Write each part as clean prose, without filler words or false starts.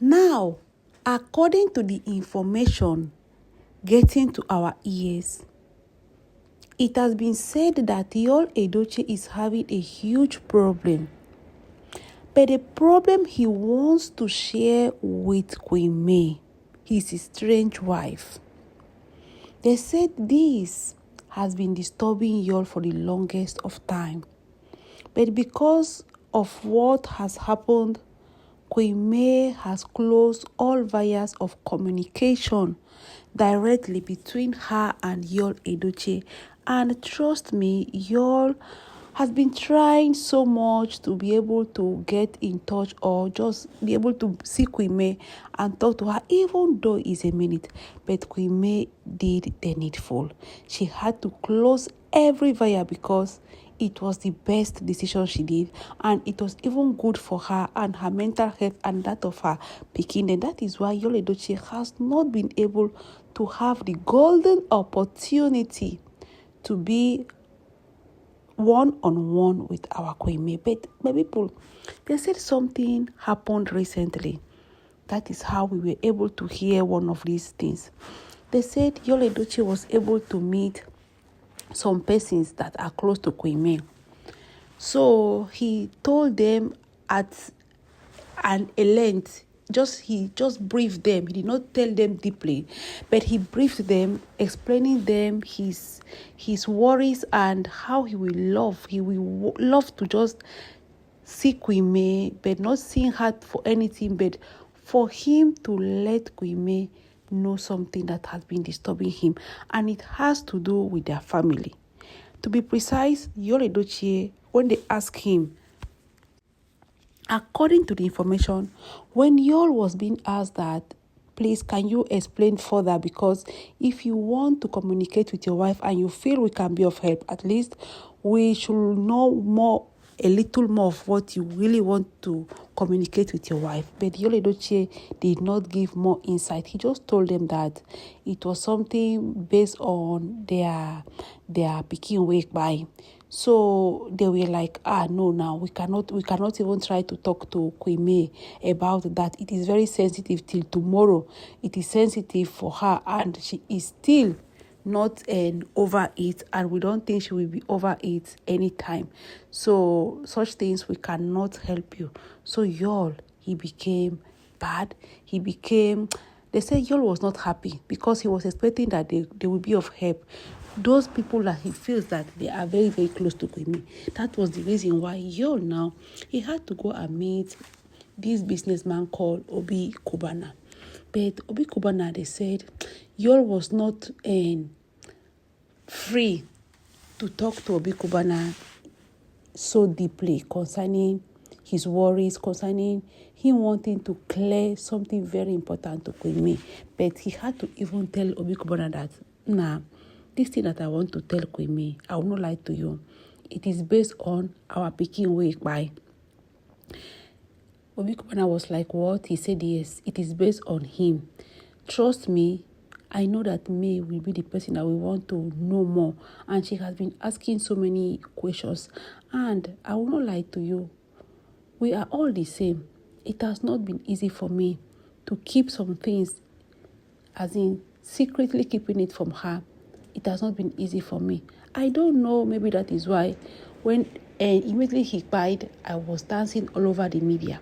Now, according to the information getting to our ears, it has been said that Yul Edochie is having a huge problem. But the problem he wants to share with Queen May, his strange wife. They said this has been disturbing Yul for the longest of time. But because of what has happened, Queen May has closed all vias of communication directly between her and Yul Edochie. And trust me, Yul has been trying so much to be able to get in touch or just be able to see Queen May and talk to her, even though it's a minute. But Queen May did the needful. She had to close every via because it was the best decision she did, and it was even good for her and her mental health and that of her pikin. And that is why Yul Edochie has not been able to have the golden opportunity to be one-on-one with our Queen May. But my people, they said something happened recently. That is how we were able to hear one of these things. They said Yul Edochie was able to meet some persons that are close to Queen May. So he told them at a length, he just briefed them. He did not tell them deeply, but he briefed them, explaining them his worries and how he will love to just see Queen May, but not seeing her for anything, but for him to let Queen May know something that has been disturbing him, and it has to do with their family. To be precise, Yul Edochie, when they asked him, according to the information, when Yul was being asked that, please, can you explain further? Because if you want to communicate with your wife and you feel we can be of help, at least we should know a little more of what you really want to communicate with your wife. But Yul Edochie did not give more insight. He just told them that it was something based on their pikin wake by. So they were like, no, now we cannot even try to talk to Queen May about that. It is very sensitive till tomorrow. It is sensitive for her, and she is still not over it, and we don't think she will be over it anytime. So such things, we cannot help you. So Yul, he became bad. They said Yul was not happy because he was expecting that they will be of help. Those people that he feels that they are very, very close to Queen May. That was the reason why Yul now, he had to go and meet this businessman called Obi Cubana. But Obi Cubana, they said, Yul was not free to talk to Obi Cubana so deeply concerning his worries, concerning him wanting to clear something very important to Queen May. But he had to even tell Obi Cubana that, this thing that I want to tell Queen May, I will not lie to you. It is based on our pikin wake by. Obi Cubana was like, what? He said, yes, it is based on him. Trust me, I know that May will be the person that we want to know more. And she has been asking so many questions. And I will not lie to you. We are all the same. It has not been easy for me to keep some things, as in secretly keeping it from her. It has not been easy for me. I don't know, maybe that is why when immediately he died, I was dancing all over the media.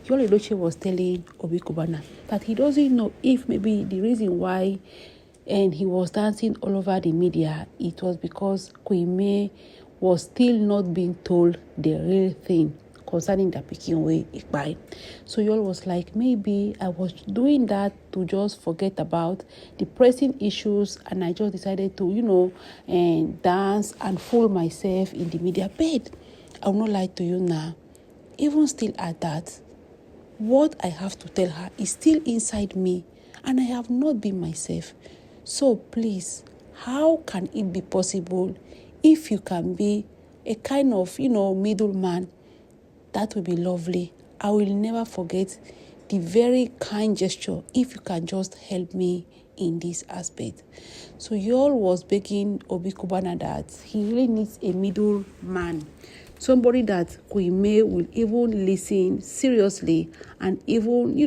Yul Edochie was telling Obi Cubana that he doesn't know if maybe the reason why he was dancing all over the media, it was because Queen May was still not being told the real thing concerning the pikin way Ikpai. So Yul was like, maybe I was doing that to just forget about the pressing issues, and I just decided to, dance and fool myself in the media. But I will not lie to you now. Even still at that, what I have to tell her is still inside me, and I have not been myself. So please, how can it be possible if you can be a kind of, middleman? That will be lovely. I will never forget the very kind gesture if you can just help me in this aspect. So Yul was begging Obi Cubana that he really needs a middleman. Somebody that Queen May will even listen seriously and even,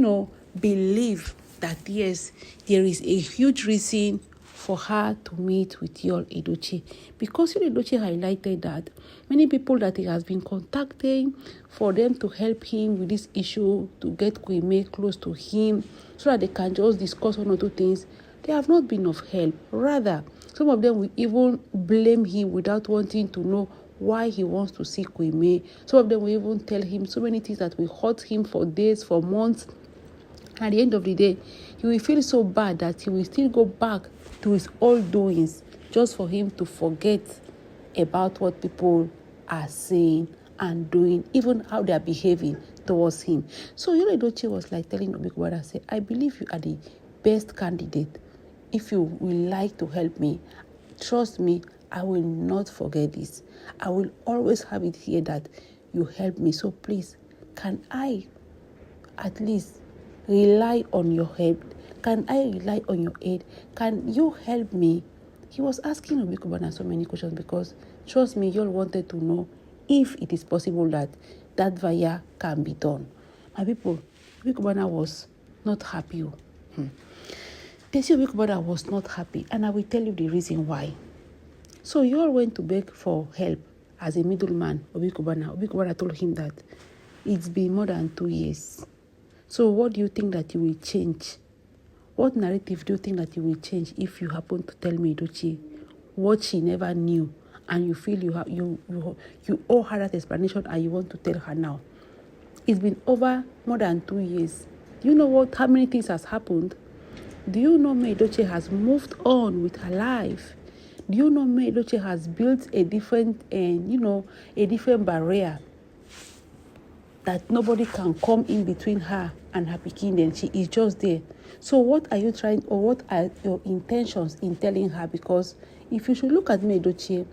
believe that yes, there is a huge reason for her to meet with Yoluchi, because Yoluchi highlighted that many people that he has been contacting for them to help him with this issue, to get QUEENMAY close to him so that they can just discuss one or two things, they have not been of help. Rather, some of them will even blame him without wanting to know why he wants to see QUEENMAY. Some of them will even tell him so many things that will hurt him for days, for months. At the end of the day, he will feel so bad that he will still go back to his old doings just for him to forget about what people are saying and doing, even how they are behaving towards him. So Yoluchi was like telling Obi Cubana, say, I believe you are the best candidate. If you will like to help me, trust me, I will not forget this. I will always have it here that you help me. So please, can I at least rely on your help? Can I rely on your aid? Can you help me? He was asking Obi Cubana so many questions because, trust me, you all wanted to know if it is possible that that via can be done. My people, Obi Cubana was not happy. They say Obi Cubana was not happy, and I will tell you the reason why. So you all went to beg for help as a middleman, Obi Cubana. Obi Cubana told him that it's been more than 2 years. So what do you think that you will change? What narrative do you think that you will change if you happen to tell Yoluchi what she never knew, and you feel you owe her that explanation and you want to tell her now? It's been over more than 2 years. Do you know how many things has happened? Do you know Yoluchi has moved on with her life? Do you know Yoluchi has built a different barrier that nobody can come in between her and her pikin? Then she is just there. So what are you trying, or what are your intentions in telling her? Because if you should look at Yoluchi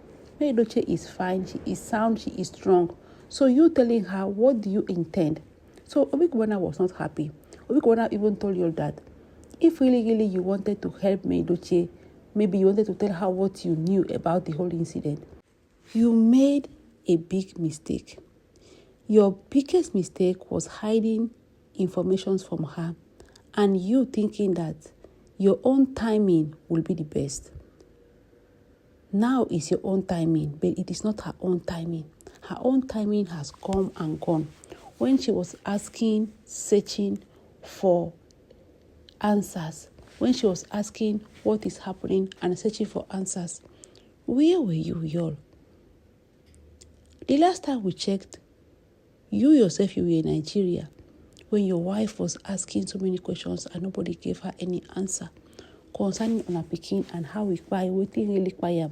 is fine, she is sound, she is strong. So you telling her, what do you intend? So Obi Cubana was not happy. Obi Cubana even told you that if really you wanted to help Yoluchi, maybe you wanted to tell her what you knew about the whole incident, you made a big mistake. Your biggest mistake was hiding information from her and you thinking that your own timing will be the best. Now is your own timing, but it is not her own timing. Her own timing has come and gone. When she was asking, searching for answers, when she was asking what is happening and searching for answers, where were you, y'all? The last time we checked, you yourself, you were in Nigeria when your wife was asking so many questions and nobody gave her any answer concerning on her pikin and how we buy, waiting really quiet.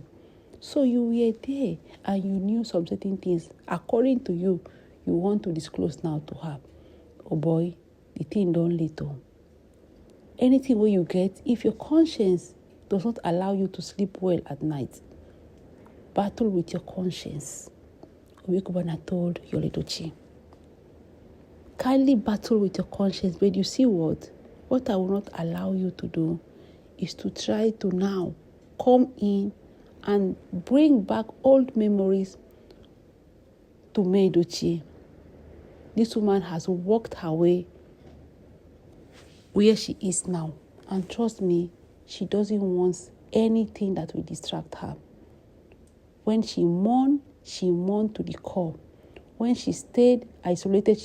So you were there and you knew some certain things. According to you, you want to disclose now to her. Oh boy, the thing don't little. Anything where you get, if your conscience does not allow you to sleep well at night, battle with your conscience. Obi Cubana told Yoluchi, kindly battle with your conscience, but you see what I will not allow you to do is to try to now come in and bring back old memories to Yoluchi. This woman has walked her way where she is now, and trust me, she doesn't want anything that will distract her. When she mourned to the core. When she stayed isolated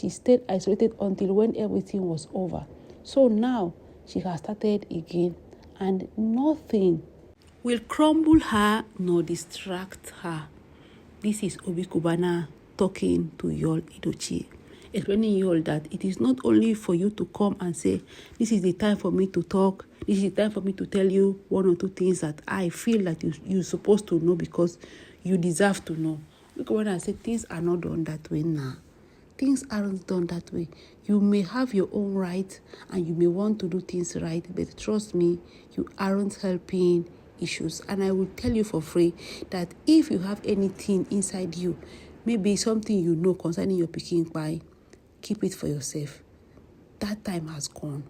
until when everything was over. So now she has started again, and nothing will crumble her nor distract her. This is Obi Cubana talking to Yoluchi, explaining you all that it is not only for you to come and say, this is the time for me to talk, this is the time for me to tell you one or two things that I feel that you're supposed to know because you deserve to know. When I say things are not done that way now. Things aren't done that way. You may have your own right and you may want to do things right, but trust me, you aren't helping issues. And I will tell you for free that if you have anything inside you, maybe something you know concerning your pikin pie, keep it for yourself. That time has gone.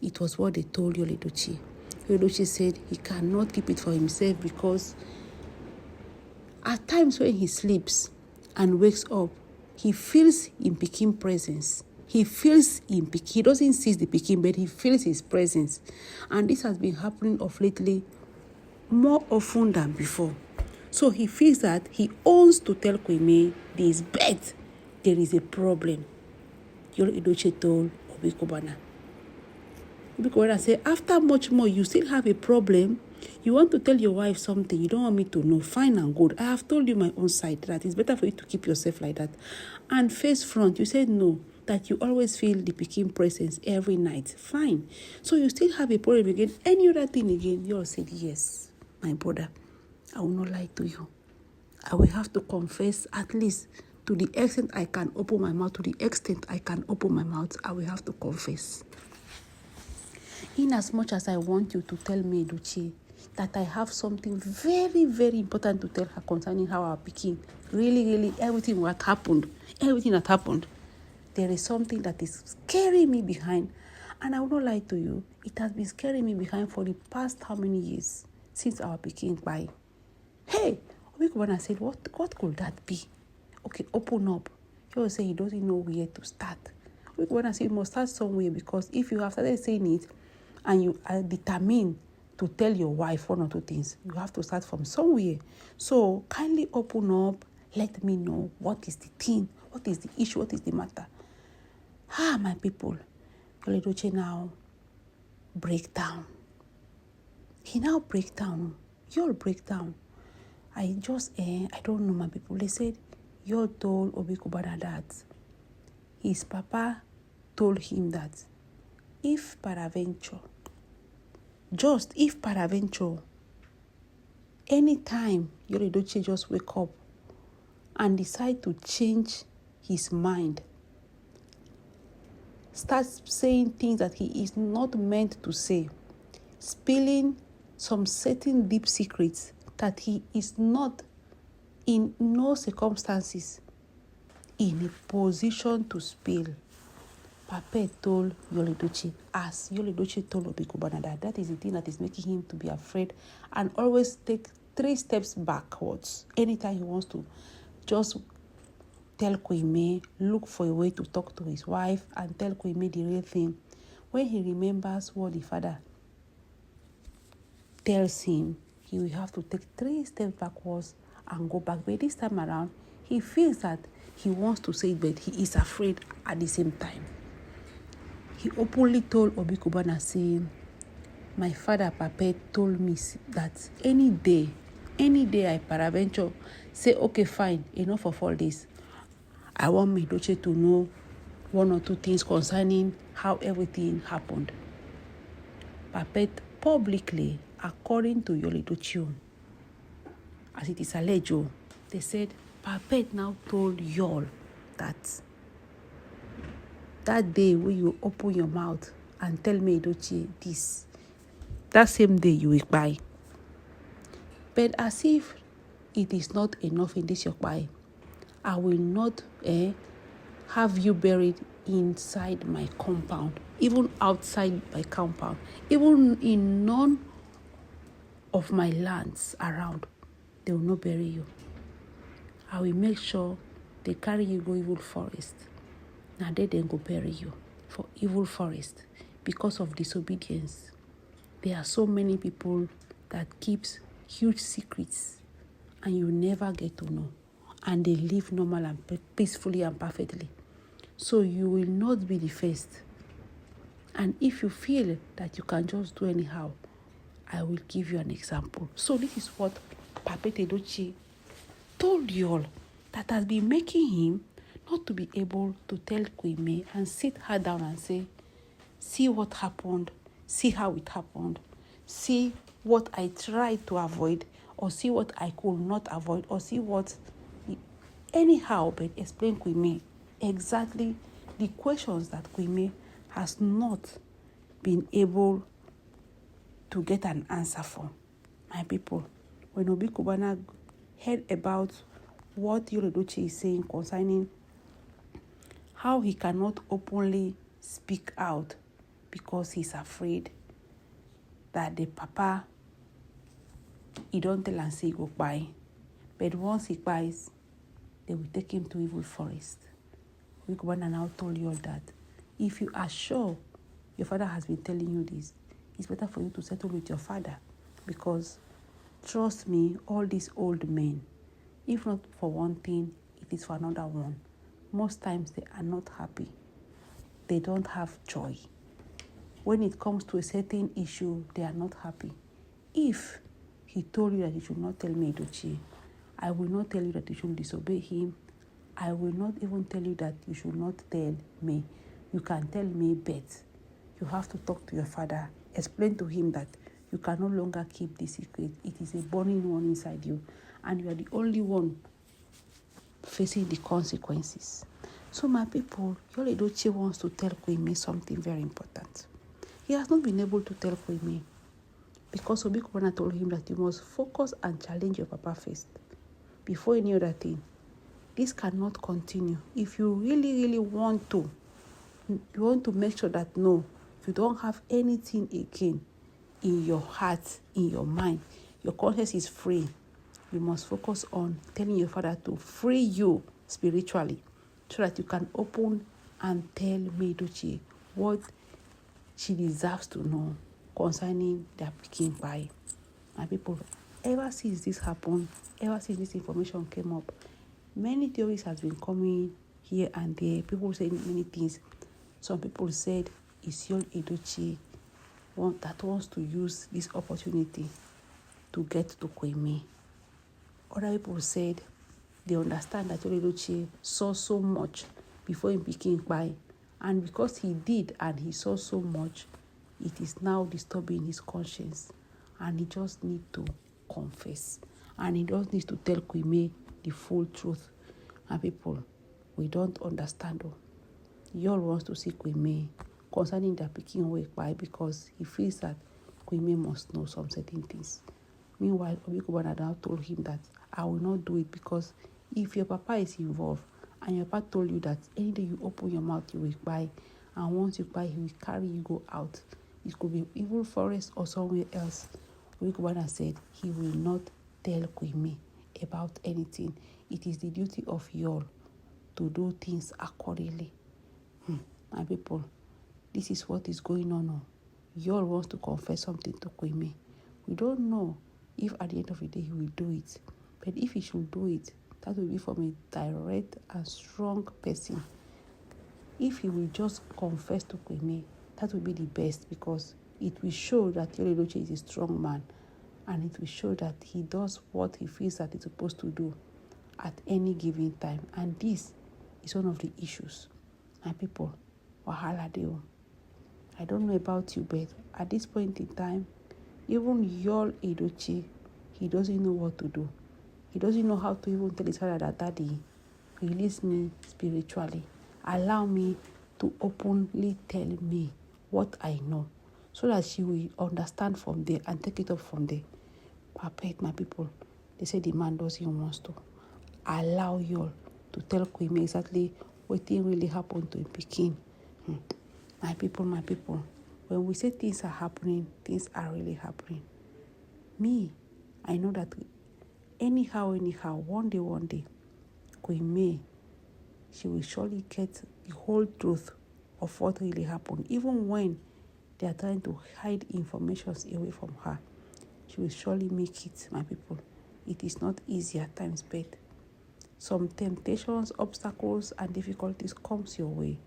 It was what they told Yoluchi. Yoluchi said he cannot keep it for himself because at times when he sleeps and wakes up, he feels in pikin presence. He feels him. He doesn't see the pikin, but he feels his presence. And this has been happening of lately more often than before. So he feels that he owns to tell QUEENMAY this, but there is a problem. Yoluchi told Obi Cubana. Obi Cubana said, after much more, you still have a problem. You want to tell your wife something you don't want me to know. Fine and good. I have told you my own side that it's better for you to keep yourself like that. And face front, you said no, that you always feel the pikin presence every night. Fine. So you still have a problem again. Any other thing again, you all said yes, my brother. I will not lie to you. I will have to confess at least to the extent I can open my mouth. To the extent I can open my mouth, I will have to confess. In as much as I want you to tell me, Yoluchi, that I have something very, very important to tell her concerning how our pikin, really, everything that happened, there is something that is scaring me behind. And I will not lie to you, it has been scaring me behind for the past how many years since our pikin by. Hey, Obi Cubana said, what could that be? Okay, open up. You will say he doesn't know where to start. Obi Cubana said, you must start somewhere, because if you have started saying it and you are determined to tell your wife one or two things, you have to start from somewhere. So kindly open up. Let me know what is the thing, what is the issue, what is the matter. My people, Yoluchi now break down. He now break down. You'll break down. I don't know, my people. They said, you told Obi Cubana that his papa told him that if peradventure, anytime Yoluchi just wake up and decide to change his mind, starts saying things that he is not meant to say, spilling some certain deep secrets that he is not in no circumstances in a position to spill. Papa told Yoluchi, as Yoluchi told Obi Cubana, that is the thing that is making him to be afraid and always take 3 steps backwards anytime he wants to just tell QUEENMAY, look for a way to talk to his wife and tell QUEENMAY the real thing. When he remembers what the father tells him, he will have to take 3 steps backwards and go back. But this time around, he feels that he wants to say it, but he is afraid at the same time. He openly told Obi Cubana, saying, my father, Papa, told me that any day I peradventure say, okay, fine, enough of all this. I want Yoluchi to know 1 or 2 things concerning how everything happened. Papa publicly, according to Yoluchi, as it is alleged, they said, Papa now told y'all that day when you open your mouth and tell me, Yoluchi, this, that same day you will buy. But as if it is not enough in this your buy, I will not have you buried inside my compound, even outside my compound, even in none of my lands around. They will not bury you. I will make sure they carry you go evil forest. Now they then go bury you for evil forest because of disobedience. There are so many people that keeps huge secrets and you never get to know. And they live normal and peacefully and perfectly. So you will not be the first. And if you feel that you can just do anyhow, I will give you an example. So this is what Papa Yoluchi told you all, that has been making him not to be able to tell QUEENMAY and sit her down and say, see what happened, see how it happened, see what I tried to avoid, or see what I could not avoid, or see what anyhow, but explain QUEENMAY exactly the questions that QUEENMAY has not been able to get an answer for. My people, when Obi Cubana heard about what Yoluchi is saying concerning how he cannot openly speak out because he's afraid that the papa, he don't tell and say go buy. But once he buys, they will take him to evil forest. Obi Cubana now told you all that if you are sure your father has been telling you this, it's better for you to settle with your father, because trust me, all these old men, if not for one thing, it is for another one. Most times they are not happy. They don't have joy. When it comes to a certain issue, they are not happy. If he told you that you should not tell me Yoluchi, I will not tell you that you should disobey him. I will not even tell you that you should not tell me. You can tell me, but you have to talk to your father. Explain to him that you can no longer keep this secret. It is a burning one inside you, and you are the only one facing the consequences. So my people, Yoluchi wants to tell QUEENMAY something very important. He has not been able to tell QUEENMAY because Obi Cubana told him that you must focus and challenge your papa first before any other thing. This cannot continue. If you really want to, you want to make sure that no, you don't have anything again in your heart, in your mind, your conscience is free. You must focus on telling your father to free you spiritually so that you can open and tell Yoluchi what she deserves to know concerning their QUEENMAY. My people, ever since this happened, ever since this information came up, many theories has been coming here and there. People saying many things. Some people said it's Yoluchi that wants to use this opportunity to get to QUEENMAY. Other people said they understand that Yoluchi saw so much before he became QUEENMAY, and because he did and he saw so much, it is now disturbing his conscience, and he just need to confess, and he just needs to tell QUEENMAY the full truth. And people, we don't understand. Yol wants to see QUEENMAY concerning their QUEENMAY because he feels that QUEENMAY must know some certain things. Meanwhile, Obi Cubana now told him that I will not do it, because if your papa is involved and your papa told you that any day you open your mouth you will buy, and once you buy he will carry you go out, it could be even forest or somewhere else. Obi Cubana said he will not tell QUEENMAY about anything. It is the duty of Yol to do things accordingly. My people, this is what is going on. Yol wants to confess something to QUEENMAY. We don't know if at the end of the day he will do it, but if he should do it, that will be from a direct and strong person. If he will just confess to QUEENMAY, that will be the best, because it will show that Yoluchi is a strong man, and it will show that he does what he feels that he's supposed to do at any given time. And this is one of the issues. My people, wahala deo. I don't know about you, but at this point in time, even Yoluchi, he doesn't know what to do. He doesn't know how to even tell his father that, Daddy, release me spiritually. Allow me to openly tell me what I know, so that she will understand from there and take it up from there. Perfect, my people. They say the man doesn't want to allow you to tell QUEENMAY exactly what really happened to him pikin. My people, when we say things are happening, things are really happening. Me, I know that anyhow, one day, QUEENMAY, she will surely get the whole truth of what really happened. Even when they are trying to hide information away from her, she will surely make it, my people. It is not easy at times, but some temptations, obstacles, and difficulties comes your way.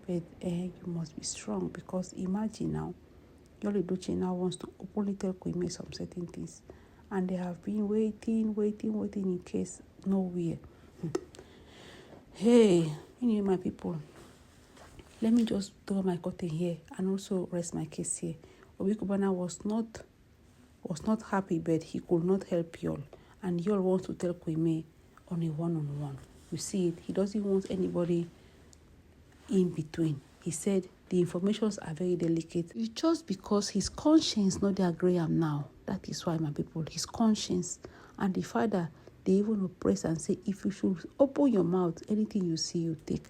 But you must be strong, because imagine now, Yoluchi now wants to openly tell QUEENMAY some certain things, and they have been waiting in case nowhere. Hey, anyway, my people, let me just draw my curtain here and also rest my case here. Obi Cubana was not happy, but he could not help Yol, and Yol wants to tell QUEENMAY on a one-on-one. You see it, he doesn't want anybody in between. He said the informations are very delicate. It's just because his conscience not there Graham now. That is why, my people, his conscience and the father, they even oppress and say, if you should open your mouth, anything you see, you take.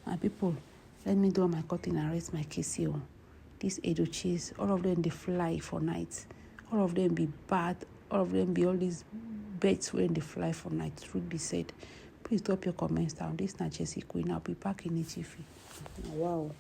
My people, let me draw my curtain and rest my case here. These Yoluchis, all of them, they fly for nights. All of them be bad. All of them be all these birds when they fly for night, truth be said. Please drop your comments down. This is not Jessie Queen. I'll be back in a jiffy. Wow.